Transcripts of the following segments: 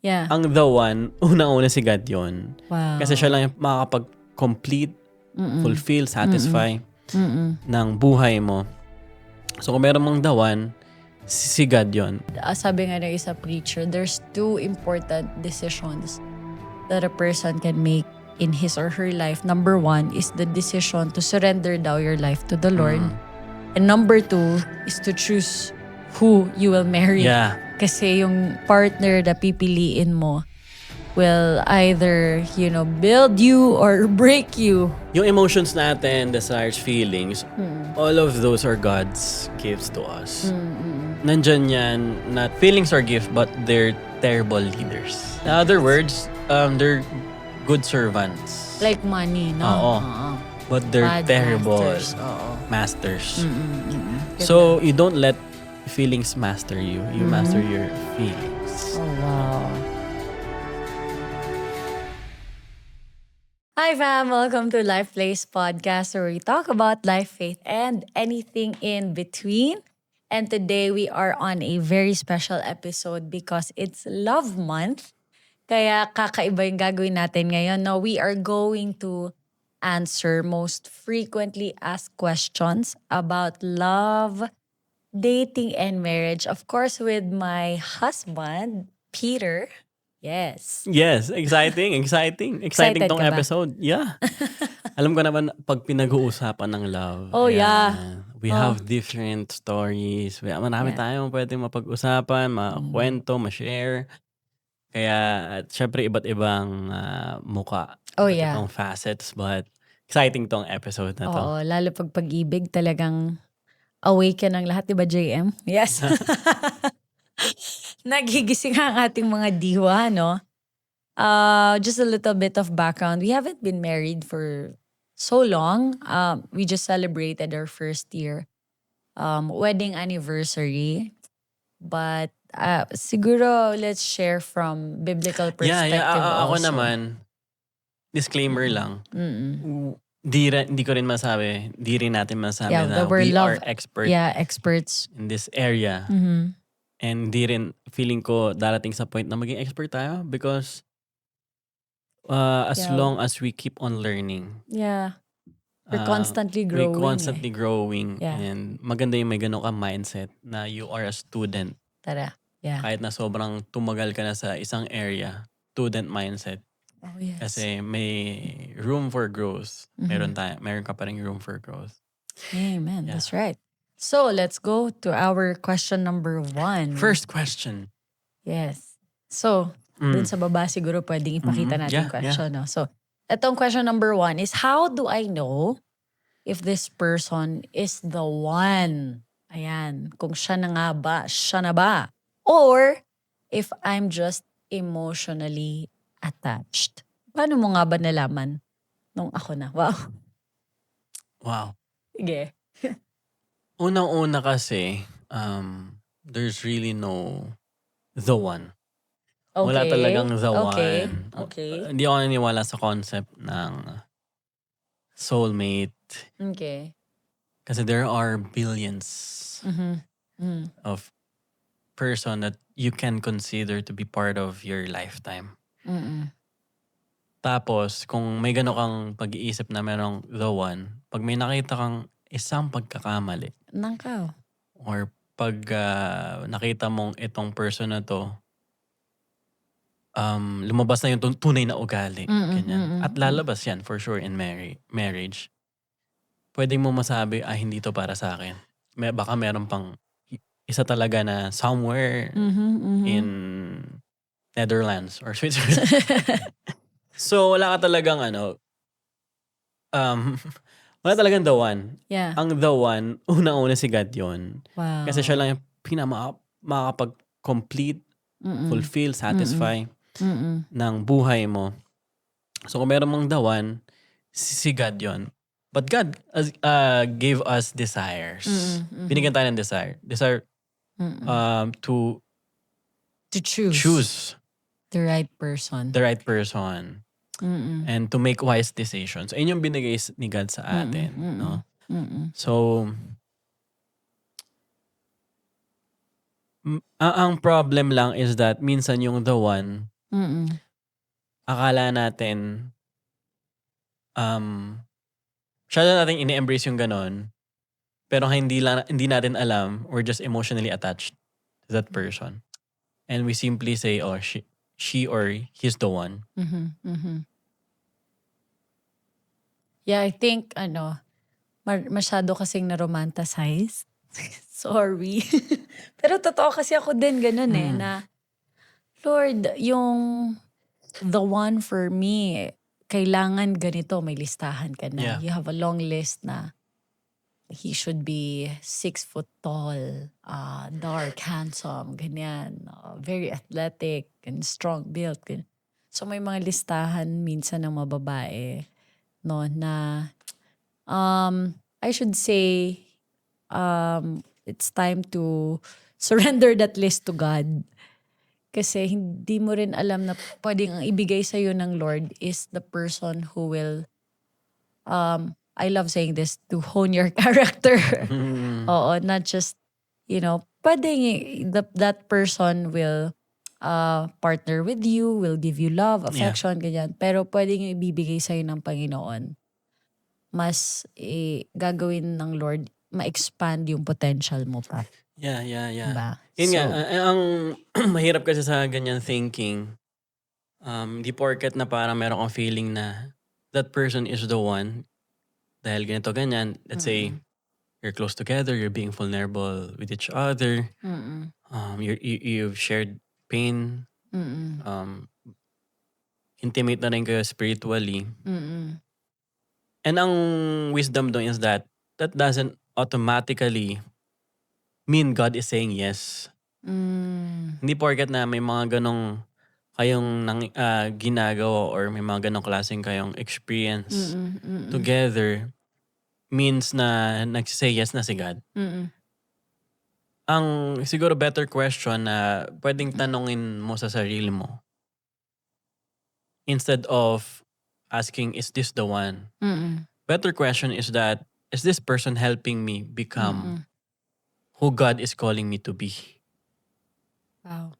Yeah. Ang the one, unang-una si God yun. Wow. Kasi siya lang yung makakapag-complete, fulfill, satisfy ng buhay mo. So kung meron mong the one, si God yun. Sabi nga ng isa preacher, there's two important decisions that a person can make in his or her life. Number one is the decision to surrender daw your life to the Lord. And number two is to choose who you will marry. Yeah. Kasi yung partner na pipiliin mo will either, build you or break you. Yung emotions natin, desires, feelings, all of those are God's gifts to us. Nandyan yan, not feelings are gifts, but they're terrible leaders. In other words, they're good servants. Like money, no? Oo. But they're Bad terrible masters. Oo. masters. So, you don't let feelings master you. You master your feelings. Oh, wow. Hi fam! Welcome to Life Place Podcast where we talk about life, faith, and anything in between. And today we are on a very special episode because it's Love Month. Kaya kakaiba yung gagawin natin ngayon. No, we are going to answer most frequently asked questions about love, dating, and marriage. Of course, with my husband, Peter. Yes. Yes, exciting. Exciting Excited tong ka ba? episode. Yeah. Alam ko naman, pag pinag-uusapan ng love, Oh, ayan, yeah. we have different stories. Marami tayong pwedeng mapag-usapan, makwento, ma-share. Kaya, at syempre, iba't ibang muka. Oh, iba't yeah. ibang facets. But, exciting tong episode na to. Oo, lalo pag pag-ibig talagang awaken ang lahat, diba JM? Yes. Nagigising ang ating mga diwa, no? Just a little bit of background. We haven't been married for so long. We just celebrated our first year wedding anniversary. But siguro let's share from biblical perspective Ako also. naman, disclaimer lang. Hindi ko rin masabi, hindi rin natin masabi Yeah, na we're we are love- experts. in this area. And di rin, feeling ko darating sa point na maging expert tayo because as Yeah. long as we keep on learning. Yeah. We're constantly growing. We're constantly growing. Yeah. And maganda yung may ganun ka mindset na you are a student. Tara. Yeah. Kahit na sobrang tumagal ka na sa isang area, student mindset. Oh, yes. Kasi may room for growth. Meron ka pa rin room for growth. Amen. Yeah. That's right. So, let's go to our question number 1. First question. Yes. So, dun sa baba siguro pwedeng ipakita natin Yeah, question. No? So, itong question number 1 is, how do I know if this person is the one? Ayan. Kung siya na nga ba, siya na ba? Or, if I'm just emotionally attached. Paano mo nga ba nalaman nung ako na? Wow. Wow. Sige. Unang-una kasi, there's really no the one. Okay. Wala talagang the Okay. one. Okay. Hindi ako naniniwala sa concept ng soulmate. Okay. Kasi there are billions of person that you can consider to be part of your lifetime. Tapos, kung may gano'n kang pag-iisip na merong the one, pag may nakita kang isang pagkakamali, Nangkaw. or pag nakita mong itong person na to, lumabas na yung tunay na ugali. Ganyan. At lalabas yan for sure in marriage. Pwede mo masabi, hindi to para sa akin. Baka meron pang isa talaga na somewhere in Netherlands or Switzerland. So, wala ka talagang wala talagang the one. Yeah. Ang the one, unang-una si God yun. Wow. Kasi siya lang yung makakapag-complete, fulfill, satisfy ng buhay mo. So kung meron mong the one, si God yun. But God gave us desires. Binigyan tayo ng desire. Desire to choose the right person. the right person. And to make wise decisions. Ayun yung binigay ni God sa atin. No? So, ang problem lang is that minsan yung the one, Mm. Akala natin, masyado natin ini-embrace yung ganon, pero hindi natin alam, we're just emotionally attached to that person. And we simply say, oh, she or he's the one. Mhm. Mhm. Yeah, I think masyado kasing na-romanticize. Sorry. Pero totoo kasi ako din ganun na Lord, yung the one for me, kailangan ganito, may listahan ka na. Yeah. You have a long list na he should be 6 foot tall, dark, handsome, ganyan, very athletic, and strong built. Ganyan. So may mga listahan minsan ng mga babae, no, na I should say it's time to surrender that list to God. Kasi hindi mo rin alam na pwedeng ang ibigay sa'yo ng Lord is the person who will, I love saying this, to hone your character. Oo, not just, pwedeng that person will partner with you, will give you love, affection, ganyan. Pero pwedeng yung ibibigay sa'yo ng Panginoon. Mas gagawin ng Lord, ma-expand yung potential mo pa. Yeah. Diba? Yun nga, ang mahirap kasi sa ganyan thinking, di porket na parang meron kang feeling na that person is the one, dahil ganito ganyan, let's say, you're close together, you're being vulnerable with each other, you've shared pain, intimate na rin kayo spiritually. And ang wisdom doon is that doesn't automatically mean God is saying yes. Hindi porket na may mga ganong kayong ginagawa or may mga ganong klaseng kayong experience together means na nagsisay yes na si God. Ang siguro better question na pwedeng tanungin mo sa sarili mo, instead of asking, is this the one? Better question is that, is this person helping me become who God is calling me to be? Wow.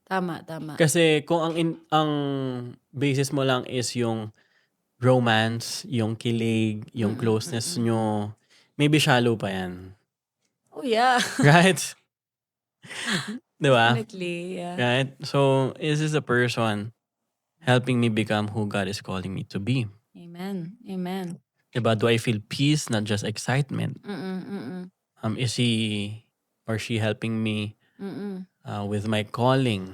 Tama. Kasi kung ang basis mo lang is yung romance, yung kilig, yung closeness nyo, maybe shallow pa yan. Oh yeah. Right? Diba? Definitely, yeah. Right? So, is this a person helping me become who God is calling me to be? Amen. Diba? Do I feel peace, not just excitement? Is he or she helping me with my calling?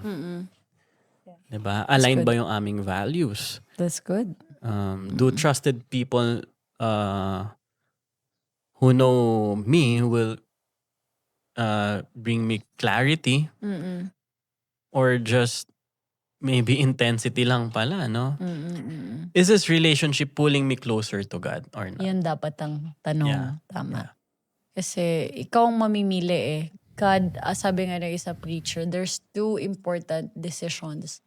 Diba? Aligned ba yung aming values? That's good. Do trusted people who know me will bring me clarity? Or just maybe intensity lang pala, no? Is this relationship pulling me closer to God or not? Yan dapat ang tanong. Yeah. Tama. Yeah. Kasi ikaw ang mamimili God, sabi nga ng isa preacher, there's 2 important decisions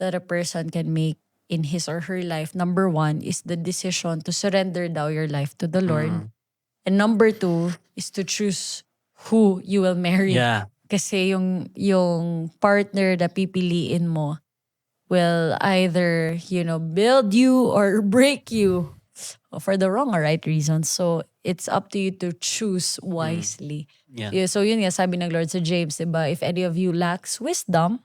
that a person can make in his or her life. Number 1 is the decision to surrender daw your life to the Lord. And number 2 is to choose who you will marry. Yeah. Kasi yung partner na pipiliin mo will either, build you or break you for the wrong or right reasons. So, it's up to you to choose wisely. Yeah. So, yun nga, sabi ng Lord sa James, diba? If any of you lacks wisdom,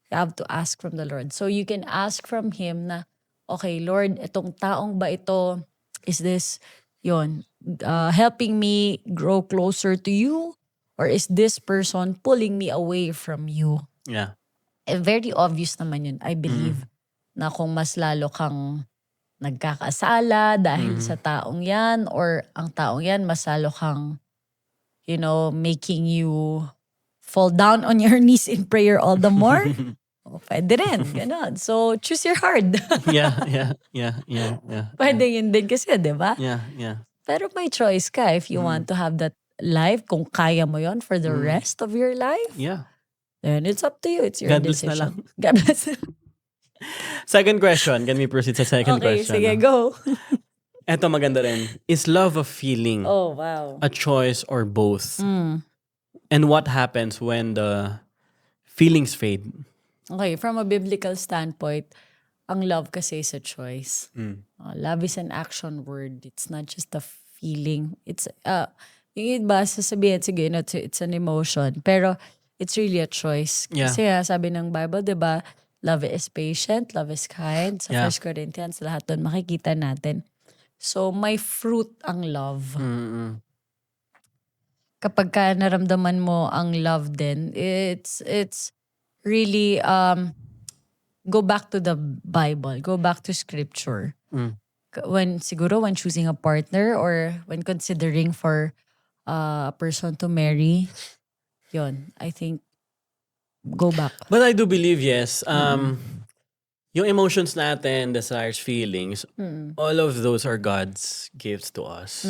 you have to ask from the Lord. So, you can ask from Him na, okay, Lord, itong taong ba ito, is this, helping me grow closer to you? Or is this person pulling me away from you? Yeah. Very obvious naman yun, I believe, na kung mas lalo kang nagkakasala dahil sa taong yan, or ang taong yan mas lalo kang, making you fall down on your knees in prayer all the more, pwede rin, ganon. So, choose your hard. Yeah. Pwede yun din kasi, di ba? Yeah. Pero may choice ka if you want to have that life, kung kaya mo yon for the rest of your life. Yeah. Then it's up to you. It's your God bless decision. na lang. God bless. Second question. Can we proceed sa second Okay, question? sige, go. Eto maganda rin. Is love a feeling, Oh, wow. a choice, or both? And what happens when the feelings fade? Okay, from a biblical standpoint, ang love kasi is a choice. Love is an action word. It's not just a feeling. It's, yung iba sasabihin, sige, no, it's an emotion. Pero it's really a choice. Yeah. Kasi sabi ng Bible, di ba, love is patient, love is kind. Sa Yeah. 1 Corinthians, lahat doon makikita natin. So, may fruit ang love. Kapag ka naramdaman mo ang love din, it's really, go back to the Bible, go back to scripture. When choosing a partner or when considering for a person to marry, yun, I think, go back. But I do believe, yes, yung emotions natin, desires, feelings, all of those are God's gifts to us.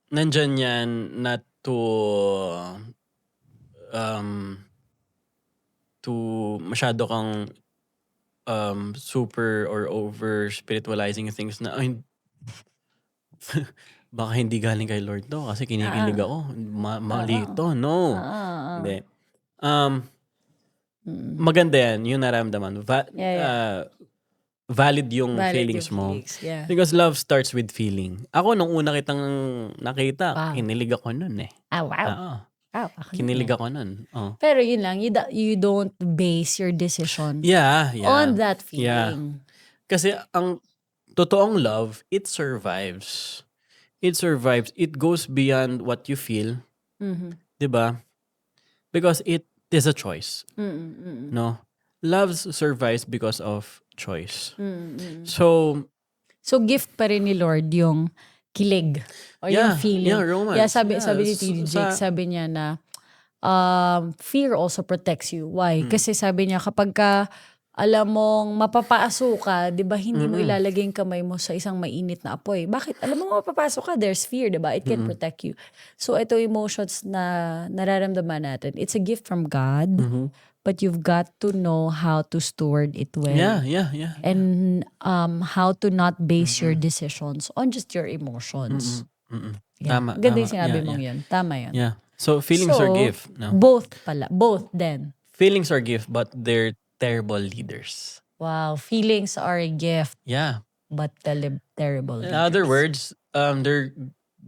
Nandyan yan not to masyado kang super or over spiritualizing things na ay, baka hindi galing kay Lord to kasi kinikilig ako. Mali to. No. Hindi. Maganda yan, yung naramdaman. Valid yung Valid feelings yung mo. feelings, yeah. Because love starts with feeling. Ako, nung una kitang nakita, Wow. kinilig ako nun eh. Wow. Oo. Ako Kinilig din eh. ako nun. Oh. Pero yun lang, you don't base your decision Yeah. on that Yeah. feeling. Kasi ang totoong love, it survives. It survives. It goes beyond what you feel. Diba? Because it is a choice. No? Love survives because of choice. So, gift pa rin ni Lord yung kilig or yung feeling. Yeah, romance. Yeah, sabi ni TD Jake, sabi niya na fear also protects you. Why? Kasi sabi niya kapag ka alam mong mapapaaso ka, 'di ba, hindi mo ilalagay yung kamay mo sa isang mainit na apoy. Bakit? Alam mo mapapasok ka, there's fear, 'di ba? It can protect you. So ito emotions na nararamdaman natin. It's a gift from God. But you've got to know how to steward it well. Yeah. And how to not base your decisions on just your emotions. Yeah. Tama. Ganda yung tama. sinabi Yeah, mong yun. Tama yun. Yeah. So, feelings are So, gift. No? Both pala. Both then. Feelings are gift, but they're terrible leaders. Wow. Feelings are a gift, Yeah. but terrible In leaders. other words, they're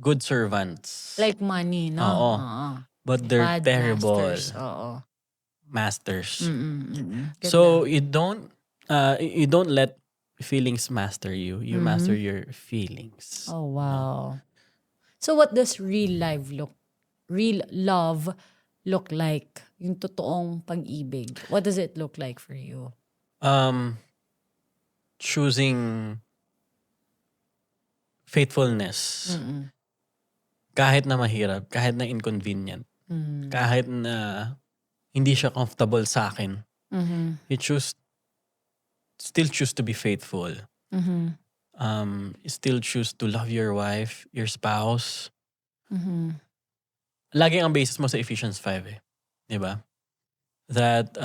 good servants. Like money, no? Oo. But they're Bad terrible masters. Oo. masters. Ganda. So you don't let feelings master you. You master your feelings. Oh, wow. So what does real love look like? Yung totoong pag-ibig. What does it look like for you? Choosing faithfulness. Kahit na mahirap, kahit na inconvenient, kahit na hindi siya comfortable sa akin. You still choose to be faithful. Still choose to love your wife, your spouse. Laging ang basis mo sa Ephesians 5 eh. Diba? That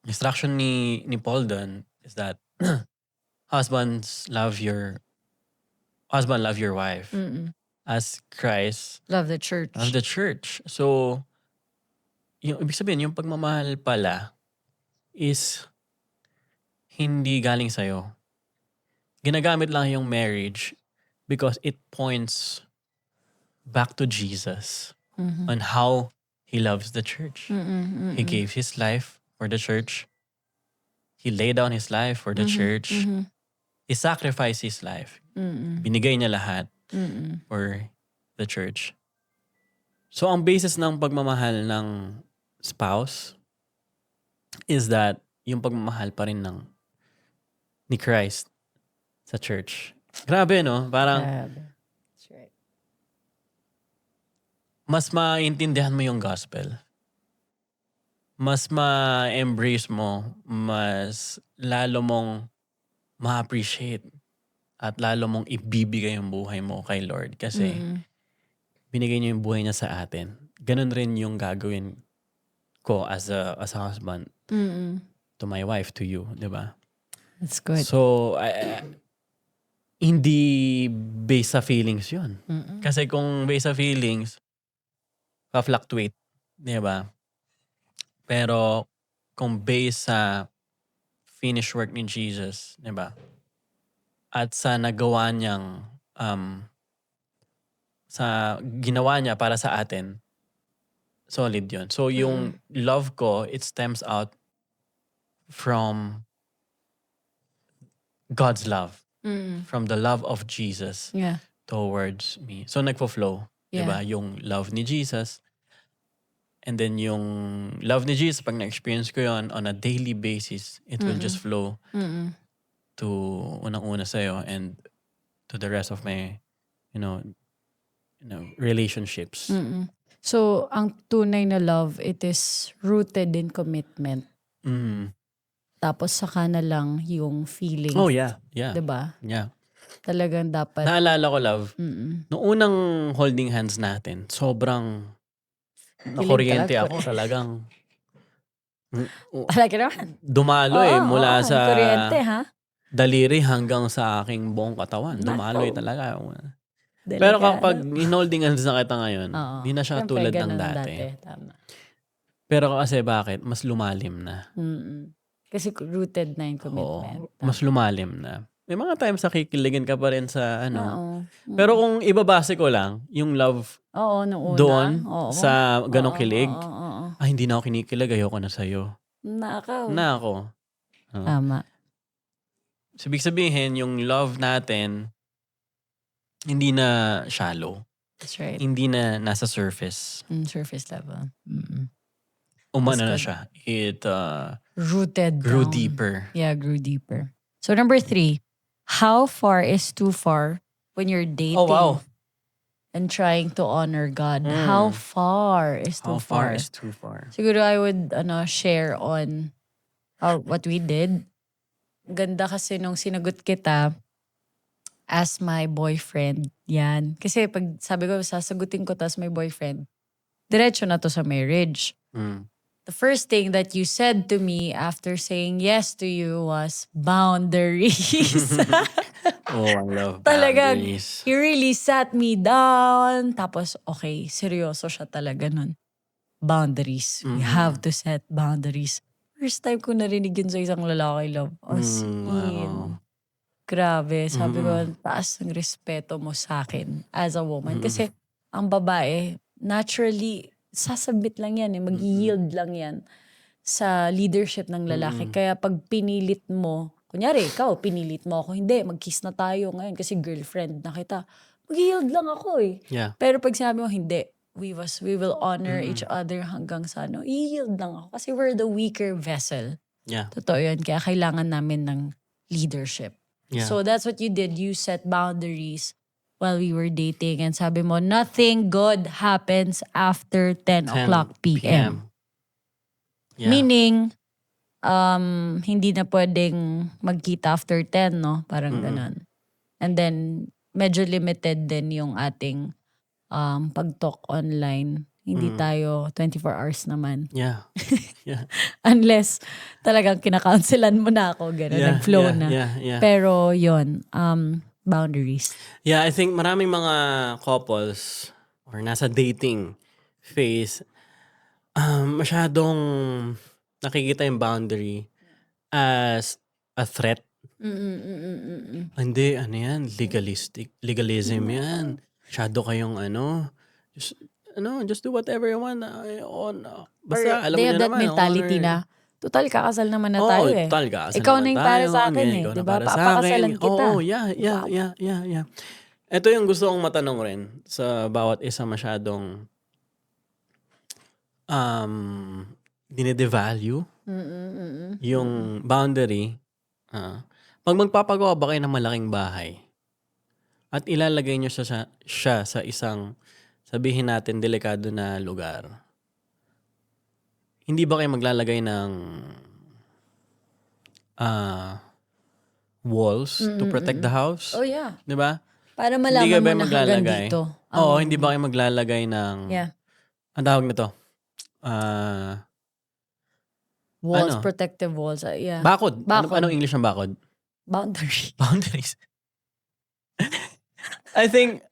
instruction ni Paul dun is that husband love your wife as Christ Love the church. of the church. So, yung ibig sabihin, yung pagmamahal pala is hindi galing sa'yo. Ginagamit lang yung marriage because it points back to Jesus on how he loves the church. He gave his life for the church. He laid down his life for the church. He sacrificed his life. Binigay niya lahat for the church. So, ang basis ng pagmamahal ng spouse is that yung pagmamahal pa rin ni Christ sa church. Grabe, no? Parang That's right. mas maintindihan mo yung gospel. Mas ma-embrace mo. Mas lalo mong ma-appreciate at lalo mong ibibigay yung buhay mo kay Lord. Kasi binigay niya yung buhay niya sa atin. Ganun rin yung gagawin ko as a husband to my wife, to you. Diba? That's good. So, hindi based sa feelings yun. Kasi kung based sa feelings, pa-fluctuate. Diba? Pero kung based sa finished work ni Jesus, 'di ba? At sa nagawa niyang sa ginawa niya para sa atin, solid 'yun. So yung love ko, it stems out from God's love, from the love of Jesus Yeah. towards me. So nagfo-flow, 'di Yeah. ba? Yung love ni Jesus. And then yung love ni Jesus, pag na-experience ko yon on a daily basis, it will just flow to unang-una sa'yo and to the rest of my, you know, relationships. So, ang tunay na love, it is rooted in commitment. Mm. Tapos saka na lang yung feelings. Oh, yeah. Yeah. Diba? Yeah. Talagang dapat. Naalala ko, love, noong unang holding hands natin, sobrang nakuryente talaga. ako talagang. Talaga naman. Dumalo mula sa kuryente, ha? daliri hanggang sa aking buong katawan. Dumaloy talaga. Delikado. Pero kapag in-holding hands na kita ngayon, Oo. hindi na siya Siyempre, tulad ng ganun dati. Tama. Pero kasi bakit? Mas lumalim na. Kasi rooted na yung commitment. Oo, mas lumalim na. May mga times na kikiligin ka pa rin sa ano. Oo. Pero kung ibabase ko lang, yung love Nung una. doon Oo. sa ganong kilig, Oo. hindi na ako kinikilig, ayoko na sa'yo. Nakaw. Na ako. Tama. So, ibig sabihin, yung love natin, hindi na shallow. That's right. Hindi na nasa surface. Surface level. Umano na good. siya. It Rooted grew down. deeper. Yeah, grew deeper. So number 3, how far is too far when you're dating? Oh, wow. And trying to honor God? How far is too How far? far is too far? Siguro I would share on what we did. Ganda kasi nung sinagot kita as my boyfriend. Yan. Kasi pag sabi ko, sasagutin ko tas my boyfriend, diretso na to sa marriage. The first thing that you said to me after saying yes to you was boundaries. Oh, I love Talagang, boundaries. he really sat me down. Tapos, okay, seryoso siya talaga nun. Boundaries. We have to set boundaries. First time ko narinig yun sa isang lalaki, love. As in, Wow. grabe. Sabi ko, taas ng respeto mo sa akin as a woman. Kasi, ang babae, naturally, sasabit lang yan. Mag-yield lang yan sa leadership ng lalaki. Kaya pag pinilit mo, kunyari, ikaw, pinilit mo ako, hindi, mag-kiss na tayo ngayon kasi girlfriend na kita. Mag-yield lang ako eh. Yeah. Pero pag sinabi mo, hindi, we will honor each other hanggang sa ano, i-yield lang ako. Kasi we're the weaker vessel. Yeah. Totoo yun. Kaya kailangan namin ng leadership. Yeah. So that's what you did. You set boundaries while we were dating. And sabi mo, nothing good happens after 10 o'clock p.m. Yeah. Meaning, hindi na pwedeng magkita after 10, no? Parang ganun. And then, medyo limited din yung ating pag-talk online. Hindi tayo 24 hours naman. Yeah. Yeah. Unless talagang kinakaunselan mo na ako, gano'n, nag-flow na. Yeah. Pero yun, boundaries. Yeah, I think maraming mga couples or nasa dating phase, masyadong nakikita yung boundary as a threat. Hindi, ano yan, legalism yan. Masyado kayong just do whatever you want. Basta, alam They mo have na that naman. mentality na, total kakasal naman na tayo eh. Total kakasal Ikaw na naman yung para tayo, sa akin eh. ikaw na Diba? para sa Papakasalan akin. kita. Yeah. Ito yung gusto kong matanong rin sa bawat isa masyadong dine-devalue yung boundary. Pag magpapagawa ba kayo ng malaking bahay at ilalagay nyo siya sa isang, sabihin natin, delikado na lugar, hindi ba kayo maglalagay ng walls to protect the house? Oh yeah. Diba? Para Hindi malaman ka ba mo na hanggang maglalagay? dito. Oo, hindi ba kayo maglalagay ng, Yeah. ang tawag na to? Walls, Ano? protective walls. Yeah. Bakod. Bakod. Anong English ng bakod? Boundary. Boundaries. I think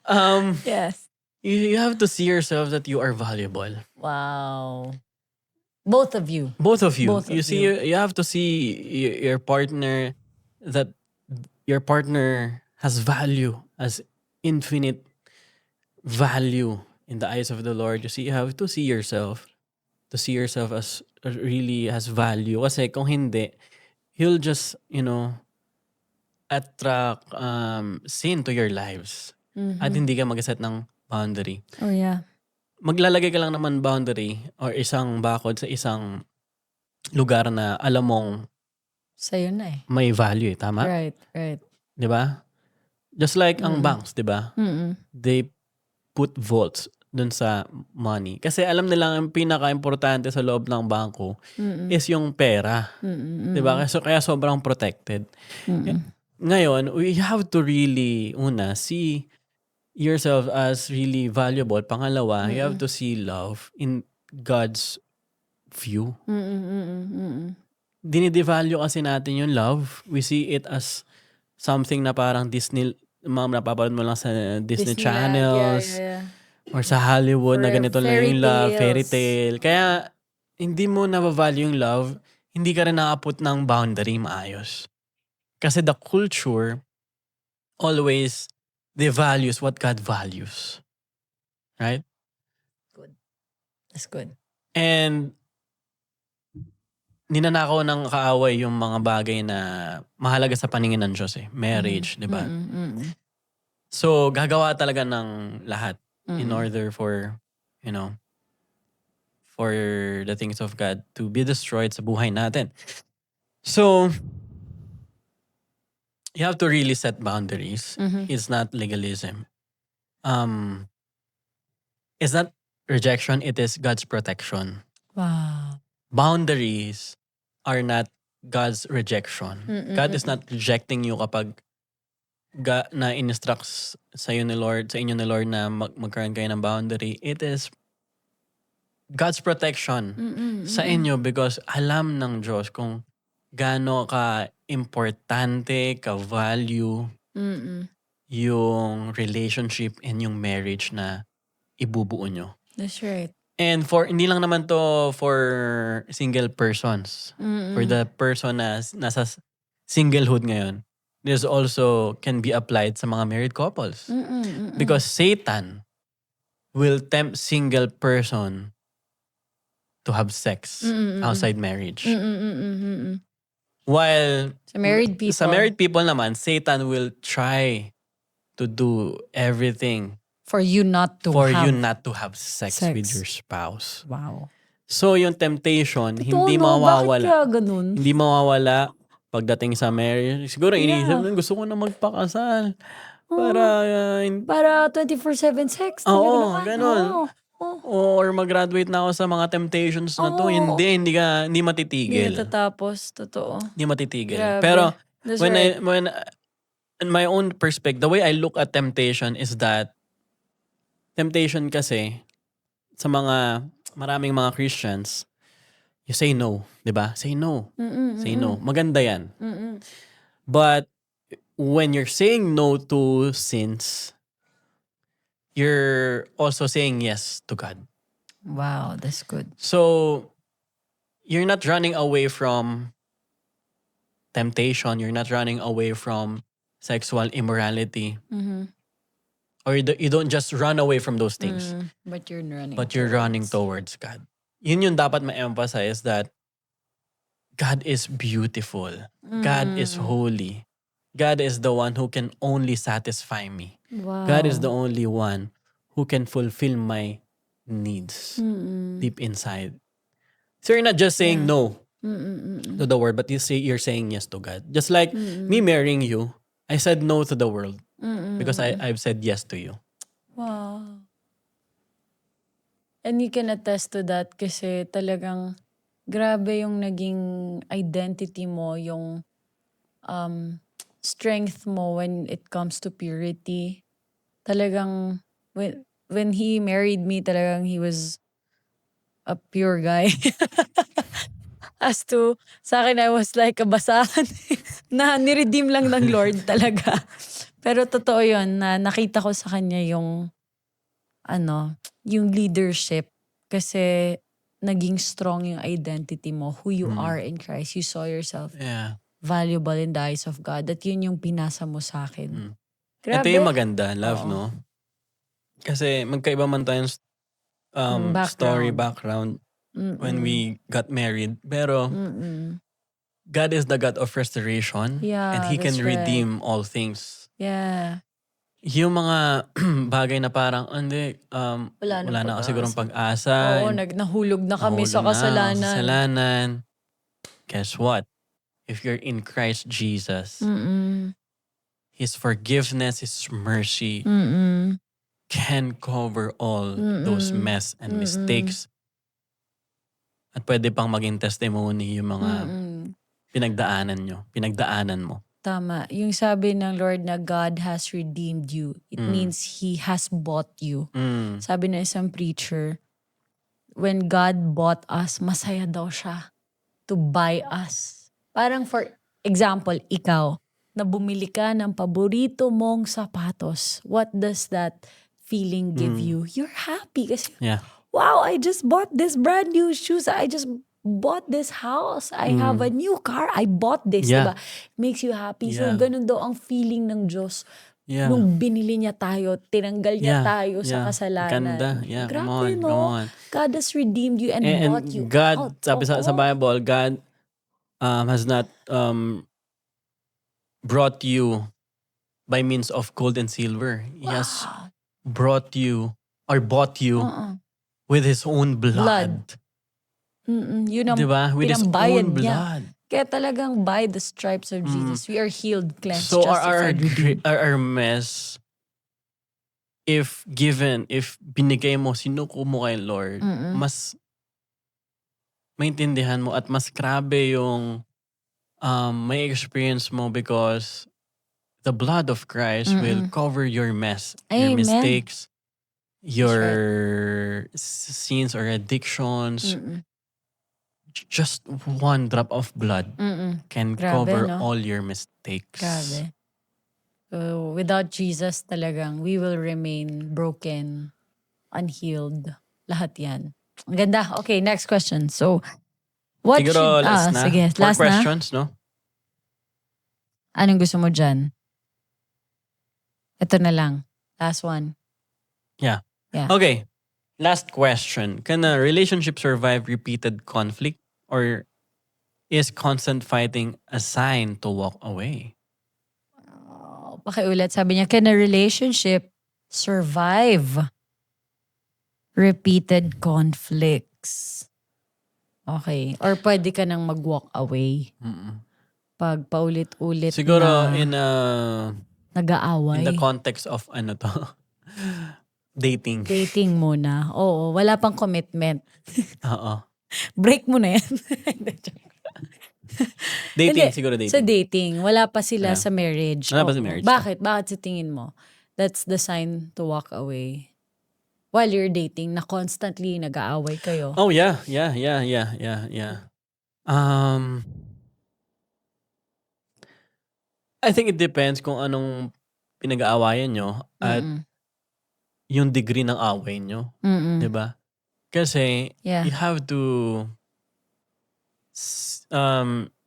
Yes. you have to see yourself that you are valuable. Wow. Both of you. Both of you. Both of You see, you. you have to see your partner, that your partner has value, has infinite value in the eyes of the Lord. You see, you have to see yourself. To see yourself as really has value. Kasi kung hindi, he'll just, attract sin to your lives. At hindi ka mag-set ng boundary. Oh, yeah. Maglalagay ka lang naman boundary or isang bakod sa isang lugar na alam mong Sa'yo na eh. may value eh. Tama? Right. Di ba? Just like ang banks, di ba? They put vaults dun sa money. Kasi alam nila ang pinaka-importante sa loob ng bangko is yung pera. Di ba? Kaya sobrang protected. Ngayon, we have to really, see yourself as really valuable. Pangalawa, you have to see love in God's view. Dinidevalue kasi natin yung love. We see it as something na parang Disney, napapanood mo lang sa Disney channels. Yeah. Or sa Hollywood na ganito lang Fairy yung love, tales. fairy tale. Kaya, hindi mo nabavalue yung love, hindi ka rin nakaput ng boundary maayos. Kasi the culture always devalues what God values. Right? That's good. And ninanakaw ng kaaway yung mga bagay na mahalaga sa paningin ng Diyos eh. Marriage, di ba? So, gagawa talaga ng lahat in order for, for the things of God to be destroyed sa buhay natin. So, you have to really set boundaries. It's not legalism. It's not rejection, it is God's protection. Wow. Boundaries are not God's rejection. God is not rejecting you kapag na instruct sa inyo ni Lord na magkaroon kayo ng boundary. It is God's protection sa inyo because alam ng Diyos kung gaano ka importante, ka value yung relationship and yung marriage na ibubuo nyo. That's right. And hindi lang naman to for single persons. For the person na nasa singlehood ngayon. This also can be applied sa mga married couples. Because Satan will tempt single person to have sex outside marriage. While sa married people naman, Satan will try to do everything for you not to have sex with your spouse. Wow. So yung temptation, hindi mawawala. Bakit kaya ganun? Hindi mawawala pagdating sa marriage. Siguro iniisip, gusto ko na magpakasal. Para 24/7 sex. Oo, ganun. Or mag-graduate na ako sa mga temptations na to. Hindi matitigil. Hindi natatapos, totoo. Hindi matitigil. Grabe. Pero That's when right. in my own perspective, the way I look at temptation is that temptation kasi sa maraming mga Christians, you say no, 'di ba? Say no. Say no. Maganda 'yan. But when you're saying no to sins, you're also saying yes to God. Wow, that's good. So you're not running away from temptation, you're not running away from sexual immorality. Or you don't just run away from those things. But you're running. But you're running towards God. Yun yung dapat ma-emphasize, that God is beautiful. God is holy. God is the one who can only satisfy me. Wow. God is the only one who can fulfill my needs deep inside. So you're not just saying no to the world, but you're saying yes to God. Just like me marrying you, I said no to the world because I've said yes to you. Wow. And you can attest to that kasi talagang grabe yung naging identity mo, yung strength mo when it comes to purity. Talagang when he married me, talagang he was a pure guy. As to, sa akin, I was like a basahan na niredeem lang ng Lord talaga. Pero totoo yun, na nakita ko sa kanya yung, yung leadership. Kasi naging strong yung identity mo, who you Mm. are in Christ. You saw yourself Yeah. valuable in the eyes of God. At yun yung pinasa mo sa akin. Mm. Ito Grabe. yung maganda, love, Oo. no? Kasi magkaiba man tayong story, background when we got married. Pero God is the God of restoration. Yeah, and He can that's right. redeem all things. Yeah. Yung mga bagay na parang, hindi, Wala wala nang na sigurong pag-asa. Oo, nahulog na kami sa nahulog na ako sa kasalanan. kasalanan. Guess what? If you're in Christ Jesus, His forgiveness, His mercy can cover all those mess and mistakes. At pwede pang maging testimony yung mga pinagdaanan mo. Tama. Yung sabi ng Lord na God has redeemed you, it means He has bought you. Sabi ng isang preacher, when God bought us, masaya daw siya to buy us. Parang for example, ikaw, na bumili ka ng paborito mong sapatos, what does that feeling give you? You're happy kasi, Yeah. wow, I just bought this brand new shoes. I just bought this house. I have a new car. I bought this. Yeah. Diba? Makes you happy. So, Yeah. ganun daw ang feeling ng Diyos. Yeah. Nung binili niya tayo, tinanggal niya Yeah. tayo sa Yeah. kasalanan. Ganda. Yeah, come Grabe, on, no? come on. God has redeemed you and bought you God, out. sabi sa Oo. Bible, God has not brought you by means of gold and silver. He has brought you or bought you with His own blood. Yun ang Diba? With His pinambayad own niya. blood. Kaya talagang by the stripes of Jesus, we are healed, cleansed, So justified, redeemed. our mess, if binigay mo, sinuko mo kay Lord, mas maintindihan mo at mas grabe yung may experience mo because the blood of Christ will cover your mess, your Amen. mistakes, your sins or addictions. Just one drop of blood can Grabe, cover no? all your mistakes. Grabe. So, without Jesus talagang, we will remain broken, unhealed. Lahat yan. Ang ganda. Okay, next question. So, what Siguro last na. Sige, 4 last questions, no? Anong gusto mo dyan? Ito na lang. Last one. Yeah. Yeah. Okay. Last question. Can a relationship survive repeated conflict? Or is constant fighting a sign to walk away? Pakiulit. Sabi niya, can a relationship survive repeated conflicts? Okay. Or pwede ka nang mag-walk away pag paulit-ulit Siguro na nag-aaway. in the context of dating. Dating muna. Oo, wala pang commitment. Oo. Break mo na yan. Dating, Hindi, siguro dating. Sa dating, wala pa sila Yeah. sa marriage. Wala pa Oo. sa marriage. Bakit? Bakit sa tingin mo? That's the sign to walk away. While you're dating, na constantly nag-aaway kayo. Oh, yeah. Yeah. I think it depends kung anong pinag-aawayan nyo at yung degree ng away nyo. Diba? Kasi Yeah. you have to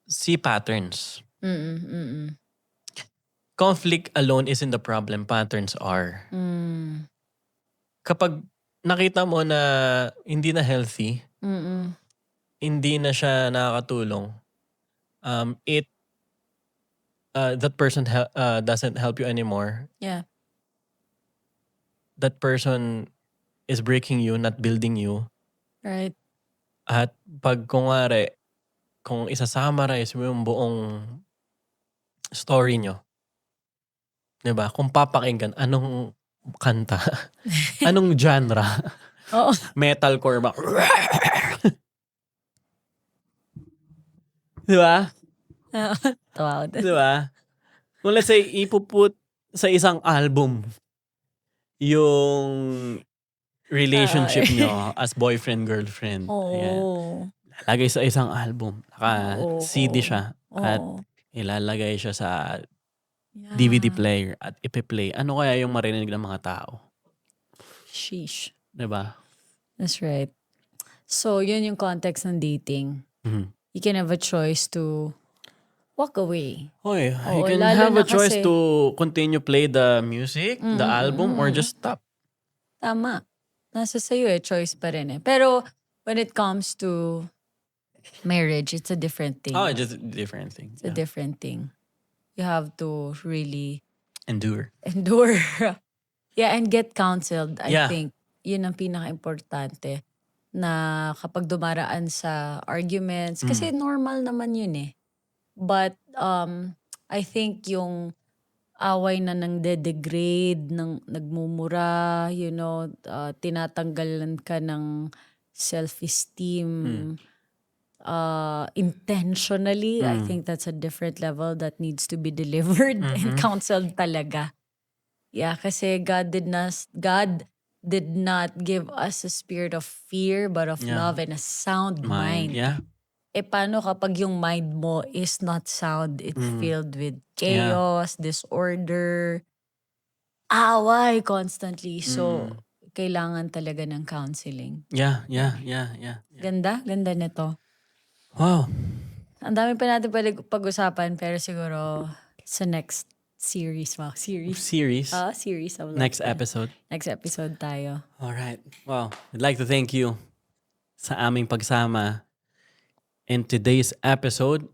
see patterns. Conflict alone isn't the problem. Patterns are. Kapag nakita mo na hindi na healthy, hindi na siya nakakatulong, that person doesn't help you anymore. Yeah. That person is breaking you, not building you. Right. At pag kung isa-summarize mo yung buong story nyo, diba? Kung papakinggan, anong kanta? Anong genre? Oo. Metalcore ba? Diba? Tawa ako. Diba? Kung let's say, ipuput sa isang album yung relationship nyo as boyfriend-girlfriend. Ayan. Oo. Lalagay sa isang album. Naka-CD siya. At Oo. ilalagay siya sa Yeah. DVD player at ipi-play. Ano kaya yung marinig ng mga tao? Sheesh. Diba? That's right. So, yun yung context ng dating. Mhm. You can have a choice to walk away. Oy, you Oo, can lalo have na a choice kasi, to continue play the music, the album, or just stop. tama. Nasa sa'yo choice pa rin eh. Pero, when it comes to marriage, it's a different thing. Oh, just a different thing. It's a different thing. You have to really Endure. endure. Yeah, and get counseled. I Yeah. think yun ang pinaka-importante na kapag dumaraan sa arguments. Kasi normal naman yun eh. But I think yung away na nang de-degrade, nagmumura, tinatanggalan ka ng self-esteem intentionally. I think that's a different level that needs to be delivered and counseled talaga. Yeah, kasi God did not give us a spirit of fear but of Yeah. love and a sound mind. Yeah. Paano kapag yung mind mo is not sound? It's filled with chaos, disorder, away constantly. So, kailangan talaga ng counseling. Yeah. Ganda nito. Wow. Ang dami pa natin pag-usapan pero siguro sa next series. Wow, series. Series. Series. Next episode. Next episode tayo. Alright. Wow. I'd like to thank you sa aming pagsama in today's episode.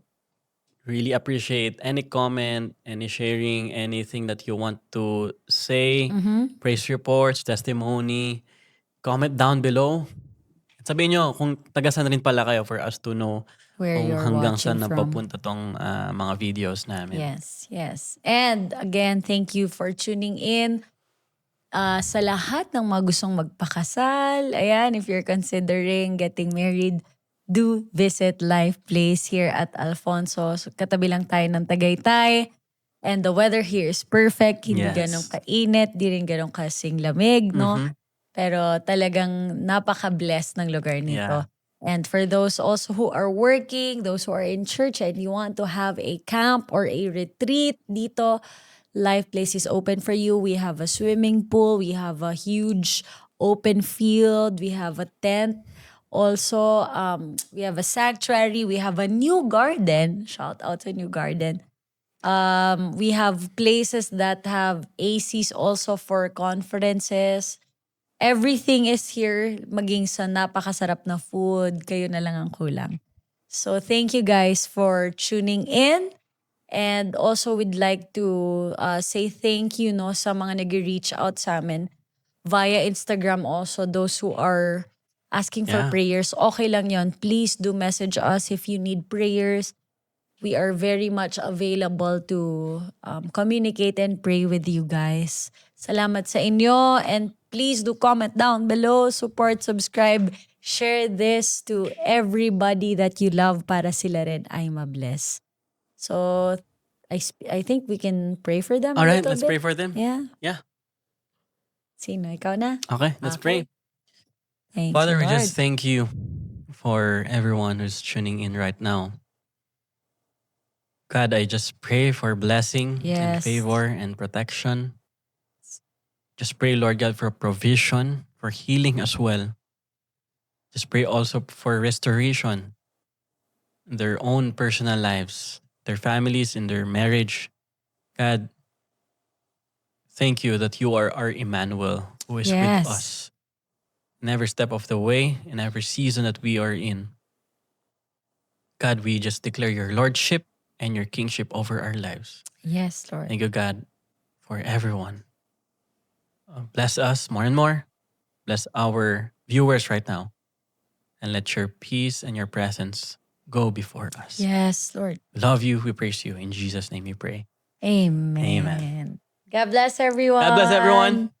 Really appreciate any comment, any sharing, anything that you want to say, praise reports, testimony, comment down below. At sabihin nyo kung taga-saan rin pala kayo for us to know Where kung you're hanggang watching saan from. napapunta tong mga videos namin. Yes. And again, thank you for tuning in. Sa lahat ng mga gustong magpakasal, ayan, if you're considering getting married, do visit Life Place here at Alfonso. So, katabi lang tayo ng Tagaytay. And the weather here is perfect. Hindi Yes. ganun kainit, di rin ganun kasing lamig, no? Pero talagang napaka-blessed ng lugar nito. Yeah. And for those also who are working, those who are in church and you want to have a camp or a retreat dito, Life Place is open for you. We have a swimming pool. We have a huge open field. We have a tent. Also, we have a sanctuary. We have a new garden. Shout out to new garden. We have places that have ACs also for conferences. Everything is here. Maging sa napakasarap na food. Kayo na lang ang kulang. So thank you guys for tuning in. And also we'd like to say thank you sa mga nag-reach out sa amin via Instagram also. Those who are asking for Yeah. prayers, okay lang yon. Please do message us if you need prayers. We are very much available to communicate and pray with you guys. Salamat sa inyo and please do comment down below, support, subscribe, share this to everybody that you love para sila rin ay mabless. So I think we can pray for them. All a right, little let's bit. pray for them. Yeah. Yeah. Sino? Ikaw na? Okay, let's pray. Thank Father, you, we Lord. just thank you for everyone who's tuning in right now. God, I just pray for blessing and Yes. favor and protection. Just pray, Lord God, for provision, for healing as well. Just pray also for restoration in their own personal lives, their families, in their marriage. God, thank you that you are our Emmanuel who is Yes. with us in every step of the way, in every season that we are in. God, we just declare your lordship and your kingship over our lives. Yes, Lord. Thank you, God, for everyone. Bless us more and more. Bless our viewers right now. And let your peace and your presence go before us. Yes, Lord. We love you. We praise you. In Jesus' name we pray. Amen. Amen. God bless everyone. God bless everyone.